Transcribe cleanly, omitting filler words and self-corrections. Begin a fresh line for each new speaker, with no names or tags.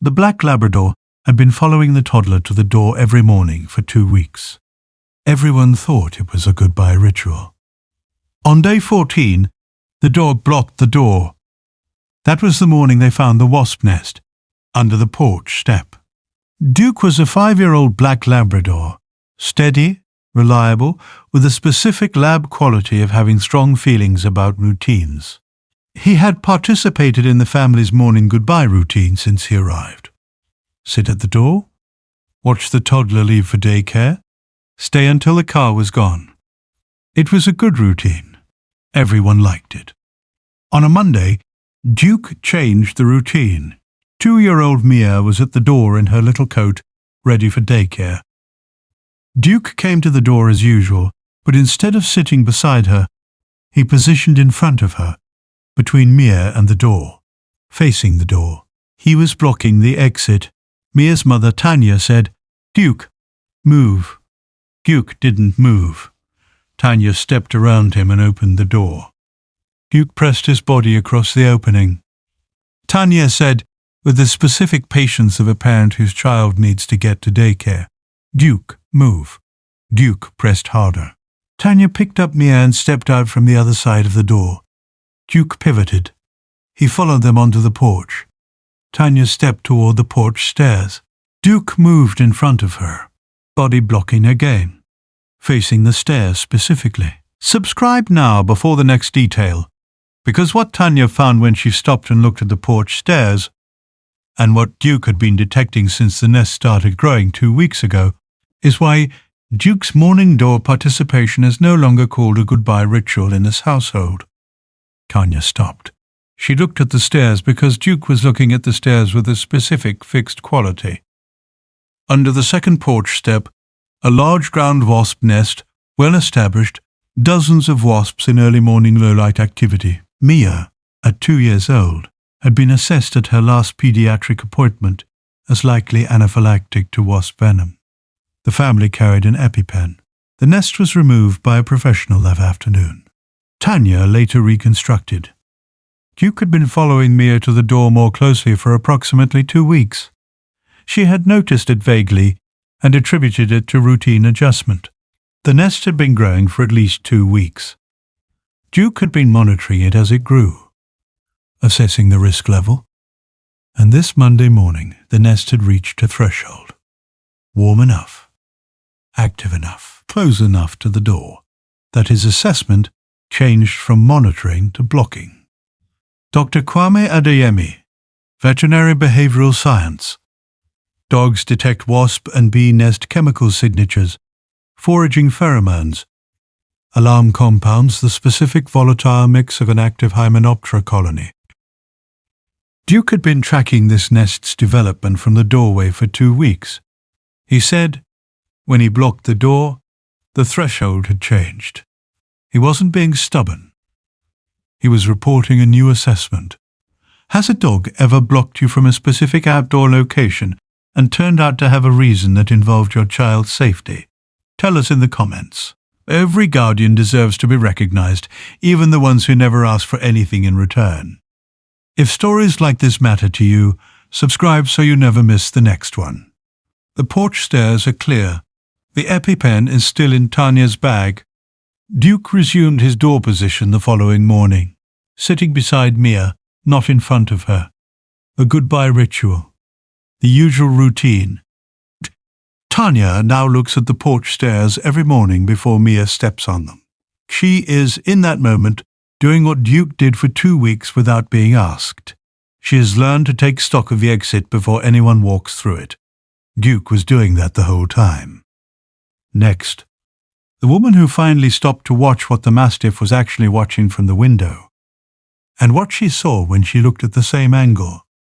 The black Labrador had been following the toddler to the door every morning for 2 weeks. Everyone thought it was a goodbye ritual. On day 14, the dog blocked the door. That was the morning they found the wasp nest under the porch step. Duke was a 5-year-old black Labrador, steady, reliable, with a specific lab quality of having strong feelings about routines. He had participated in the family's morning goodbye routine since he arrived. Sit at the door, watch the toddler leave for daycare, stay until the car was gone. It was a good routine. Everyone liked it. On a Monday, Duke changed the routine. 2-year-old Mia was at the door in her little coat, ready for daycare. Duke came to the door as usual, but instead of sitting beside her, he positioned in front of her, between Mia and the door, facing the door. He was blocking the exit. Mia's mother, Tanya, said, "Duke, move." Duke didn't move. Tanya stepped around him and opened the door. Duke pressed his body across the opening. Tanya said, with the specific patience of a parent whose child needs to get to daycare, "Duke, move." Duke pressed harder. Tanya picked up Mia and stepped out from the other side of the door. Duke pivoted. He followed them onto the porch. Tanya stepped toward the porch stairs. Duke moved in front of her, body blocking again, facing the stairs specifically. Subscribe now before the next detail, because what Tanya found when she stopped and looked at the porch stairs, and what Duke had been detecting since the nest started growing 2 weeks ago, is why Duke's morning door participation is no longer called a goodbye ritual in this household. Tanya stopped. She looked at the stairs because Duke was looking at the stairs with a specific fixed quality. Under the second porch step, a large ground wasp nest, well established, dozens of wasps in early morning low-light activity. Mia, at 2 years old, had been assessed at her last pediatric appointment as likely anaphylactic to wasp venom. The family carried an EpiPen. The nest was removed by a professional that afternoon. Tanya later reconstructed. Duke had been following Mia to the door more closely for approximately 2 weeks. She had noticed it vaguely and attributed it to routine adjustment. The nest had been growing for at least 2 weeks. Duke had been monitoring it as it grew, assessing the risk level, and this Monday morning the nest had reached a threshold. Warm enough, active enough, close enough to the door, that his assessment changed from monitoring to blocking. Dr. Kwame Adeyemi, Veterinary Behavioral Science. Dogs detect wasp and bee nest chemical signatures, foraging pheromones, alarm compounds, the specific volatile mix of an active Hymenoptera colony. Duke had been tracking this nest's development from the doorway for 2 weeks. He said, when he blocked the door, the threshold had changed. He wasn't being stubborn. He was reporting a new assessment. Has a dog ever blocked you from a specific outdoor location and turned out to have a reason that involved your child's safety? Tell us in the comments. Every guardian deserves to be recognized, even the ones who never ask for anything in return. If stories like this matter to you, subscribe so you never miss the next one. The porch stairs are clear. The EpiPen is still in Tanya's bag. Duke resumed his door position the following morning, sitting beside Mia, not in front of her. A goodbye ritual. The usual routine. Tanya now looks at the porch stairs every morning before Mia steps on them. She is, in that moment, doing what Duke did for 2 weeks without being asked. She has learned to take stock of the exit before anyone walks through it. Duke was doing that the whole time. Next, the woman who finally stopped to watch what the Mastiff was actually watching from the window, and what she saw when she looked at the same angle.